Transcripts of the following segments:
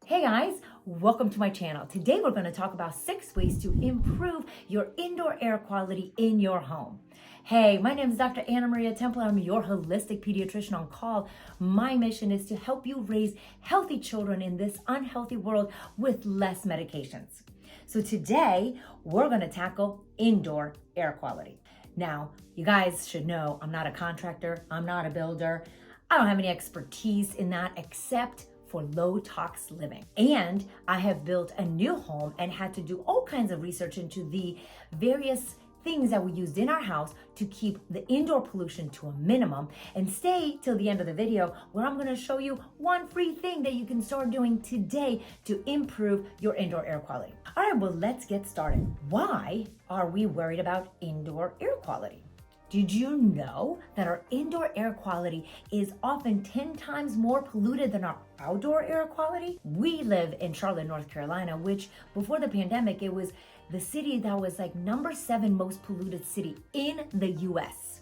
Hey guys, welcome to my channel. Today we're going to talk about 6 ways to improve your indoor air quality in your home. Hey, my name is Dr. Anna Maria Temple. I'm your holistic pediatrician on call. My mission is to help you raise healthy children in this unhealthy world with less medications. So today we're going to tackle indoor air quality. Now, you guys should know I'm not a contractor, I'm not a builder. I don't have any expertise in that except for low tox living. And I have built a new home and had to do all kinds of research into the various things that we used in our house to keep the indoor pollution to a minimum. And stay till the end of the video where I'm going to show you one free thing that you can start doing today to improve your indoor air quality. All right, well, let's get started. Why are we worried about indoor air quality? Did you know that our indoor air quality is often 10 times more polluted than our outdoor air quality? We live in Charlotte, North Carolina, which before the pandemic, it was the city that was like number 7 most polluted city in the US.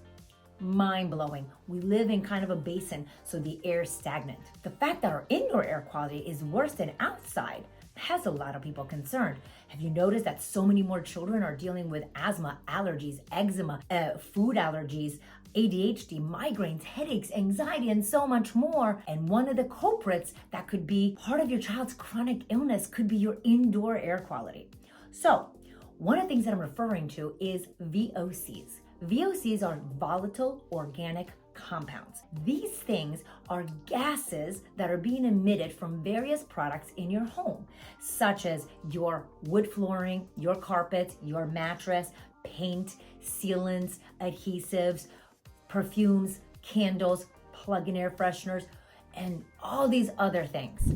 Mind-blowing. We live in kind of a basin, so the air is stagnant. The fact that our indoor air quality is worse than outside has a lot of people concerned. Have you noticed that so many more children are dealing with asthma, allergies, eczema, food allergies, ADHD, migraines, headaches, anxiety, and so much more? And one of the culprits that could be part of your child's chronic illness could be your indoor air quality. So one of the things that I'm referring to is VOCs. VOCs are volatile organic compounds. These things are gases that are being emitted from various products in your home, such as your wood flooring, your carpet, your mattress, paint, sealants, adhesives, perfumes, candles, plug-in air fresheners, and all these other things.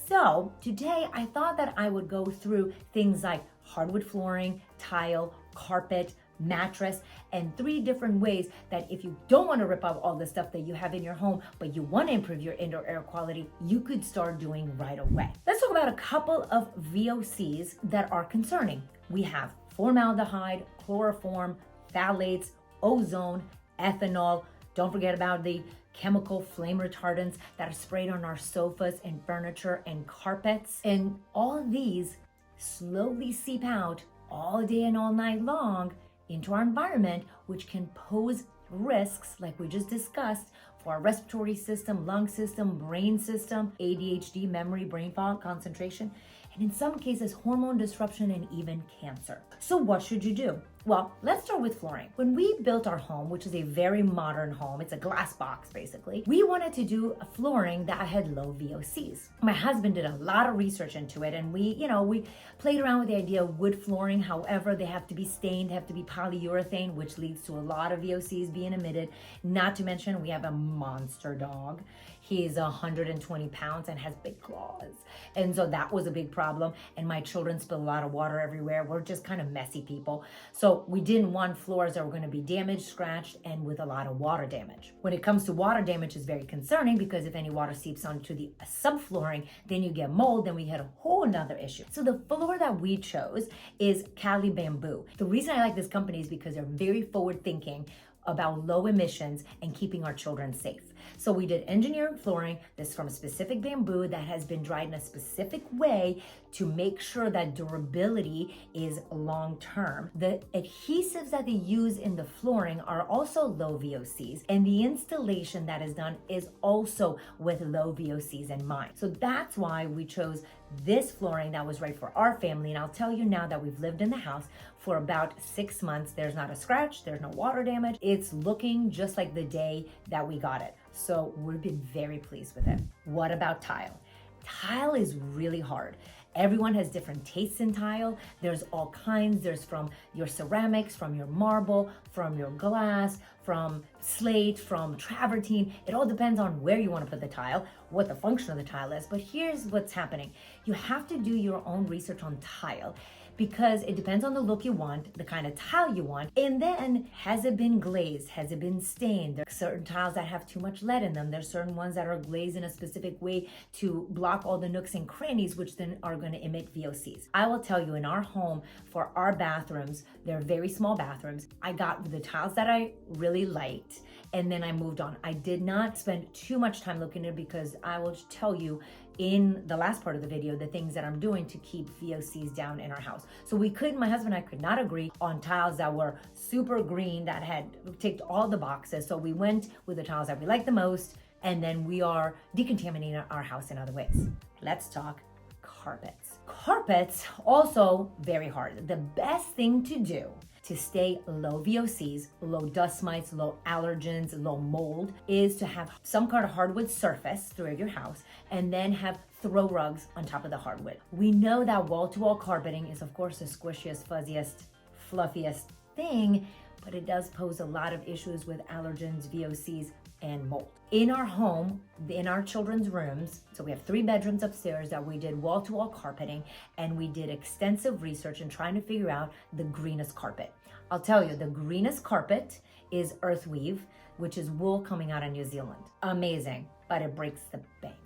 So today I thought that I would go through things like hardwood flooring, tile, carpet, mattress, and 3 different ways that if you don't want to rip out all the stuff that you have in your home, but you want to improve your indoor air quality, you could start doing right away. Let's talk about a couple of VOCs that are concerning. We have formaldehyde, chloroform, phthalates, ozone, ethanol. Don't forget about the chemical flame retardants that are sprayed on our sofas and furniture and carpets. And all these slowly seep out all day and all night long into our environment, which can pose risks like we just discussed for our respiratory system, lung system, brain system, ADHD, memory, brain fog, concentration, and in some cases, hormone disruption and even cancer. So what should you do? Well, let's start with flooring. When we built our home, which is a very modern home, it's a glass box basically, we wanted to do a flooring that had low VOCs. My husband did a lot of research into it, and we played around with the idea of wood flooring. However, they have to be stained, have to be polyurethane, which leads to a lot of VOCs being emitted. Not to mention, we have a monster dog. He's 120 pounds and has big claws. And so that was a big problem. And my children spill a lot of water everywhere. We're just kind of messy people. So we didn't want floors that were going to be damaged, scratched, and with a lot of water damage. When it comes to water damage, it's very concerning because if any water seeps onto the subflooring, then you get mold, then we had a whole nother issue. So the floor that we chose is Cali Bamboo. The reason I like this company is because they're very forward thinking about low emissions and keeping our children safe. So we did engineering flooring. This is from a specific bamboo that has been dried in a specific way to make sure that durability is long-term. The adhesives that they use in the flooring are also low VOCs, and the installation that is done is also with low VOCs in mind. So that's why we chose this flooring that was right for our family. And I'll tell you now that we've lived in the house for about 6 months. There's not a scratch, there's no water damage. It's looking just like the day that we got it. So we've been very pleased with it. What about tile? Tile is really hard. Everyone has different tastes in tile. There's all kinds. There's from your ceramics, from your marble, from your glass, from slate, from travertine. It all depends on where you want to put the tile, what the function of the tile is. But here's what's happening. You have to do your own research on tile because it depends on the look you want, the kind of tile you want, and then has it been glazed? Has it been stained? There are certain tiles that have too much lead in them. There's certain ones that are glazed in a specific way to block all the nooks and crannies, which then are going to emit VOCs. I will tell you, in our home, for our bathrooms, they're very small bathrooms, I got the tiles that I really liked, and then I moved on. I did not spend too much time looking at it because I will tell you, in the last part of the video the things that I'm doing to keep VOCs down in our house. So my husband and I could not agree on tiles that were super green, that had ticked all the boxes. So we went with the tiles that we like the most, and then we are decontaminating our house in other ways. Let's talk carpets. Carpets, also very hard. The best thing to do to stay low VOCs, low dust mites, low allergens, low mold, is to have some kind of hardwood surface throughout your house, and then have throw rugs on top of the hardwood. We know that wall-to-wall carpeting is, of course, the squishiest, fuzziest, fluffiest thing, but it does pose a lot of issues with allergens, VOCs, and mold. In our home, in our children's rooms, so we have 3 bedrooms upstairs that we did wall-to-wall carpeting, and we did extensive research in trying to figure out the greenest carpet. I'll tell you, the greenest carpet is earthweave, which is wool coming out of New Zealand. Amazing, but it breaks the bank.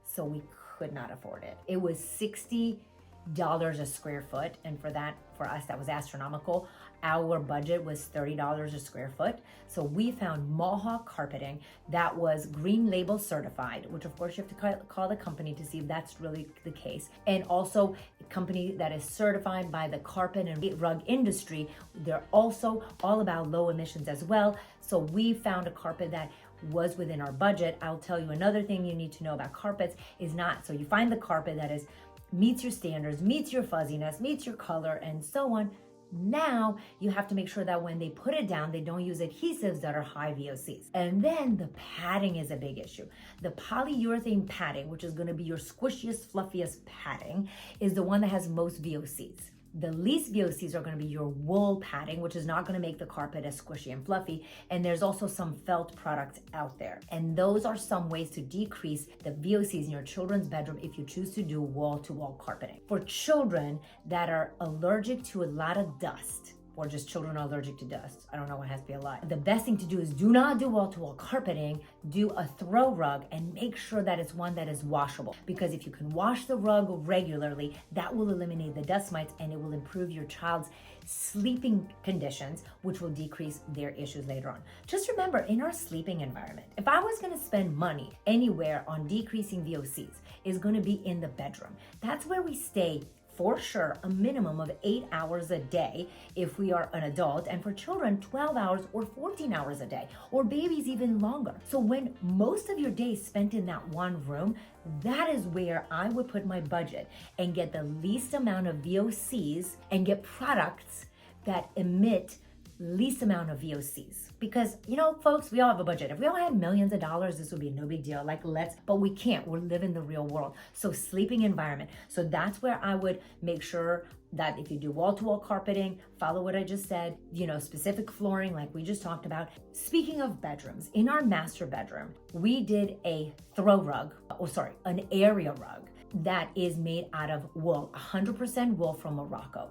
So we could not afford it. It was $60 a square foot, and for us, that was astronomical. Our budget was $30 a square foot. So we found Mohawk carpeting that was green label certified, which of course you have to call the company to see if that's really the case. And also a company that is certified by the carpet and rug industry. They're also all about low emissions as well. So we found a carpet that was within our budget. I'll tell you another thing you need to know about carpets is so you find the carpet that meets your standards, meets your fuzziness, meets your color, and so on. Now you have to make sure that when they put it down, they don't use adhesives that are high VOCs. And then the padding is a big issue. The polyurethane padding, which is going to be your squishiest, fluffiest padding, is the one that has most VOCs. The least VOCs are going to be your wool padding, which is not going to make the carpet as squishy and fluffy. And there's also some felt products out there. And those are some ways to decrease the VOCs in your children's bedroom if you choose to do wall-to-wall carpeting. For children that are allergic to a lot of dust, or just children are allergic to dust, I don't know, it has to be a lot. The best thing to do is do not do wall-to-wall carpeting, do a throw rug, and make sure that it's one that is washable. Because if you can wash the rug regularly, that will eliminate the dust mites and it will improve your child's sleeping conditions, which will decrease their issues later on. Just remember, in our sleeping environment, if I was gonna spend money anywhere on decreasing VOCs, is gonna be in the bedroom. That's where we stay for sure a minimum of 8 hours a day if we are an adult, and for children 12 hours or 14 hours a day, or babies even longer. So when most of your day is spent in that one room, that is where I would put my budget and get the least amount of VOCs and get products that emit least amount of VOCs. Because, folks, we all have a budget. If we all had millions of dollars, this would be no big deal. But we can't. We live in the real world. So sleeping environment. So that's where I would make sure that if you do wall-to-wall carpeting, follow what I just said, specific flooring like we just talked about. Speaking of bedrooms, in our master bedroom, we did an area rug that is made out of wool, 100% wool from Morocco.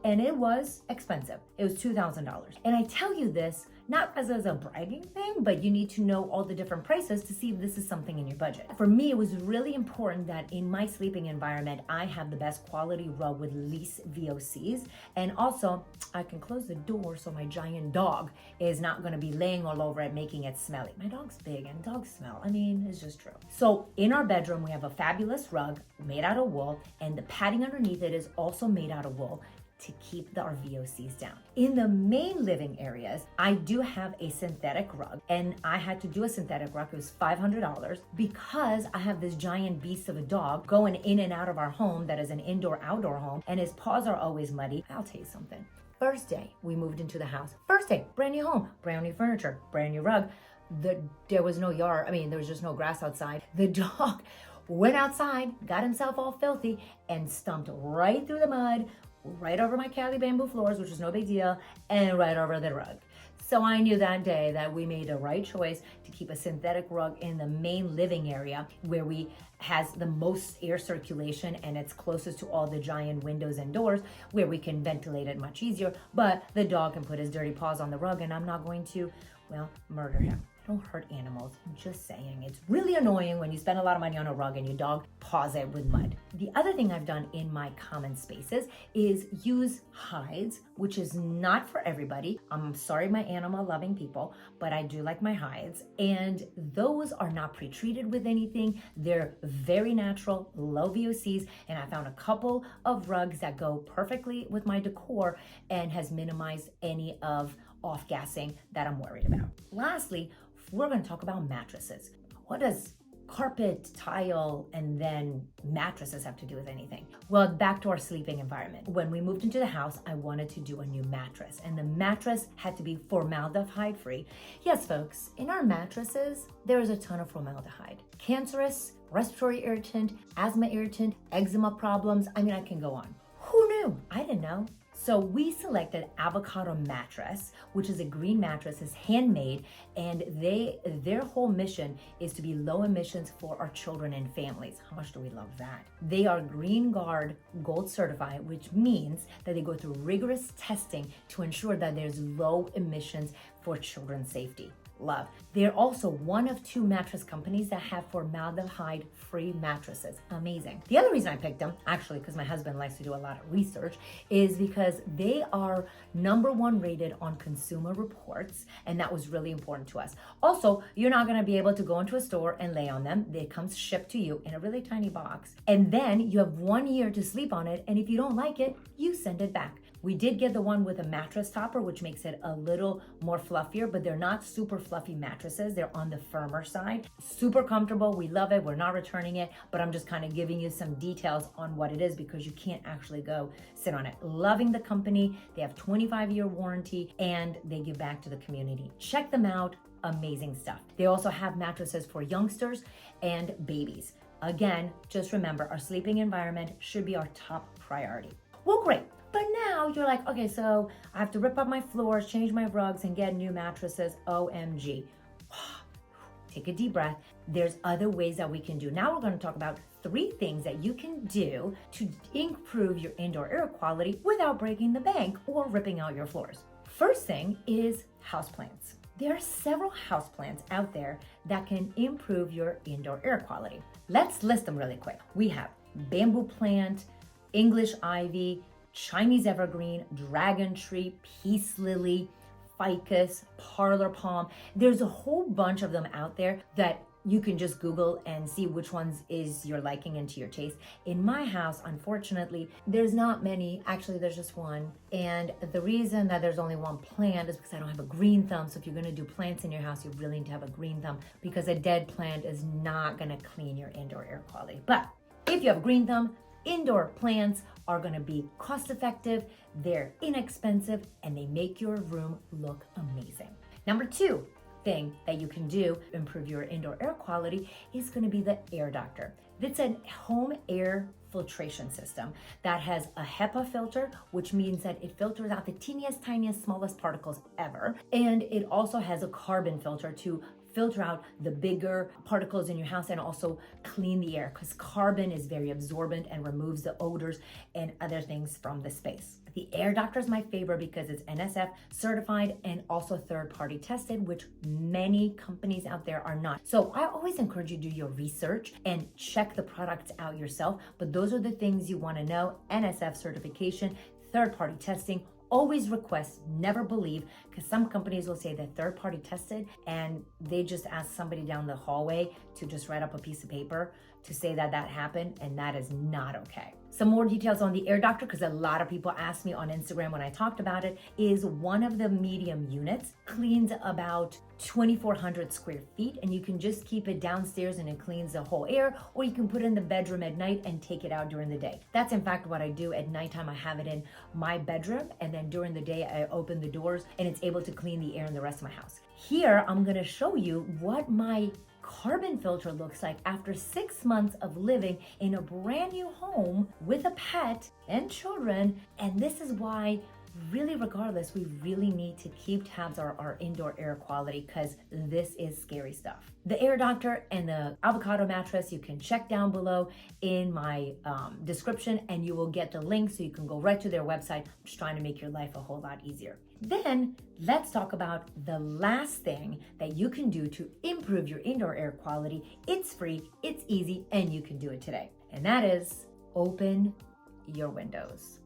And it was expensive. It was $2,000. And I tell you this, not as a bragging thing, but you need to know all the different prices to see if this is something in your budget. For me, it was really important that in my sleeping environment, I have the best quality rug with least VOCs. And also, I can close the door so my giant dog is not gonna be laying all over it, making it smelly. My dog's big and dogs smell. It's just true. So in our bedroom, we have a fabulous rug made out of wool, and the padding underneath it is also made out of wool to keep our VOCs down. In the main living areas, I do have a synthetic rug, and I had to do a synthetic rug. It was $500 because I have this giant beast of a dog going in and out of our home that is an indoor-outdoor home, and his paws are always muddy. I'll tell you something. First day we moved into the house. First day, brand new home, brand new furniture, brand new rug. There was no yard. There was just no grass outside. The dog went outside, got himself all filthy, and stumped right through the mud, right over my Cali bamboo floors, which was no big deal, and right over the rug. So I knew that day that we made the right choice to keep a synthetic rug in the main living area where has the most air circulation, and it's closest to all the giant windows and doors where we can ventilate it much easier. But the dog can put his dirty paws on the rug, and I'm not going to, murder him. I don't hurt animals. I'm just saying, it's really annoying when you spend a lot of money on a rug and your dog paws it with mud. The other thing I've done in my common spaces is use hides, which is not for everybody. I'm sorry, my animal loving people, but I do like my hides. And those are not pre-treated with anything. They're very natural, low VOCs. And I found a couple of rugs that go perfectly with my decor and has minimized any of off-gassing that I'm worried about. Lastly, we're going to talk about mattresses. What does carpet, tile, and then mattresses have to do with anything? Well, back to our sleeping environment. When we moved into the house, I wanted to do a new mattress, and the mattress had to be formaldehyde free. Yes, folks, in our mattresses, there is a ton of formaldehyde. Cancerous, respiratory irritant, asthma irritant, eczema problems. I mean, I can go on. Who knew? I didn't know. So we selected Avocado Mattress, which is a green mattress, is handmade, and their whole mission is to be low emissions for our children and families. How much do we love that? They are Green Guard Gold certified, which means that they go through rigorous testing to ensure that there's low emissions for children's safety. Love. They're also one of 2 mattress companies that have formaldehyde-free mattresses. Amazing. The other reason I picked them, actually because my husband likes to do a lot of research, is because they are #1 rated on Consumer Reports, and that was really important to us. Also, you're not going to be able to go into a store and lay on them. It comes shipped to you in a really tiny box, and then you have 1 year to sleep on it, and if you don't like it, you send it back. We did get the one with a mattress topper, which makes it a little more fluffier, but they're not super fluffy mattresses. They're on the firmer side. Super comfortable. We love it. We're not returning it, but I'm just kind of giving you some details on what it is because you can't actually go sit on it. Loving the company. They have 25-year warranty and they give back to the community. Check them out. Amazing stuff. They also have mattresses for youngsters and babies. Again, just remember, our sleeping environment should be our top priority. Well, great. But now you're like, okay, so I have to rip up my floors, change my rugs, and get new mattresses. OMG. Take a deep breath. There's other ways that we can do. Now we're going to talk about 3 things that you can do to improve your indoor air quality without breaking the bank or ripping out your floors. First thing is houseplants. There are several houseplants out there that can improve your indoor air quality. Let's list them really quick. We have bamboo plant, English ivy, Chinese evergreen, dragon tree, peace lily, ficus, parlor palm. There's a whole bunch of them out there that you can just Google and see which ones is your liking and to your taste. In my house, unfortunately, there's not many. Actually, there's just one. And the reason that there's only one plant is because I don't have a green thumb. So if you're gonna do plants in your house, you really need to have a green thumb because a dead plant is not gonna clean your indoor air quality. But if you have a green thumb, indoor plants are going to be cost effective, they're inexpensive, and they make your room look amazing. Number 2 thing that you can do to improve your indoor air quality is going to be the Air Doctor. It's a home air filtration system that has a HEPA filter, which means that it filters out the teeniest, tiniest, smallest particles ever. And it also has a carbon filter to filter out the bigger particles in your house and also clean the air because carbon is very absorbent and removes the odors and other things from the space. The Air Doctor is my favorite because it's NSF certified and also third-party tested, which many companies out there are not. So I always encourage you to do your research and check the products out yourself, but those are the things you want to know. NSF certification, third-party testing. Always request, never believe, because some companies will say they're third-party tested and they just ask somebody down the hallway to just write up a piece of paper to say that that happened, and that is not okay. Some more details on the Air Doctor, because a lot of people asked me on Instagram when I talked about it, is one of the medium units cleans about 2,400 square feet, and you can just keep it downstairs and it cleans the whole air, or you can put it in the bedroom at night and take it out during the day. That's in fact what I do at nighttime. I have it in my bedroom, and then during the day I open the doors and it's able to clean the air in the rest of my house. Here, I'm gonna show you what my carbon filter looks like after 6 months of living in a brand new home with a pet and children. And this is why really regardless, we really need to keep tabs on our indoor air quality because this is scary stuff. The Air Doctor and the Avocado Mattress, you can check down below in my description and you will get the link so you can go right to their website. I'm just trying to make your life a whole lot easier. Then let's talk about the last thing that you can do to improve your indoor air quality. It's free, it's easy, and you can do it today. And that is open your windows.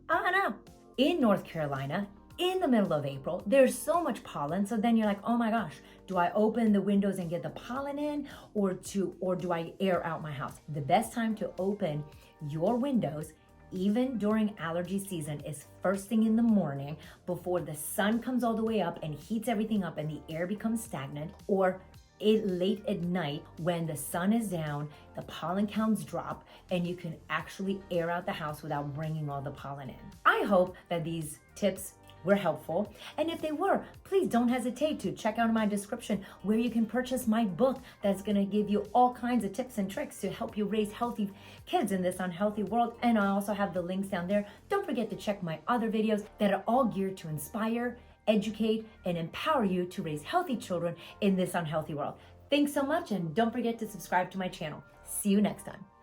I know. In North Carolina, in the middle of April, there's so much pollen. So then you're like, oh my gosh, do I open the windows and get the pollen in or do I air out my house? The best time to open your windows, even during allergy season, is first thing in the morning before the sun comes all the way up and heats everything up and the air becomes stagnant, or late at night when the sun is down, the pollen counts drop, and you can actually air out the house without bringing all the pollen in. I hope that these tips were helpful, and if they were, please don't hesitate to check out my description where you can purchase my book that's going to give you all kinds of tips and tricks to help you raise healthy kids in this unhealthy world. And I also have the links down there. Don't forget to check my other videos that are all geared to inspire, educate, and empower you to raise healthy children in this unhealthy world. Thanks so much, and don't forget to subscribe to my channel. See you next time.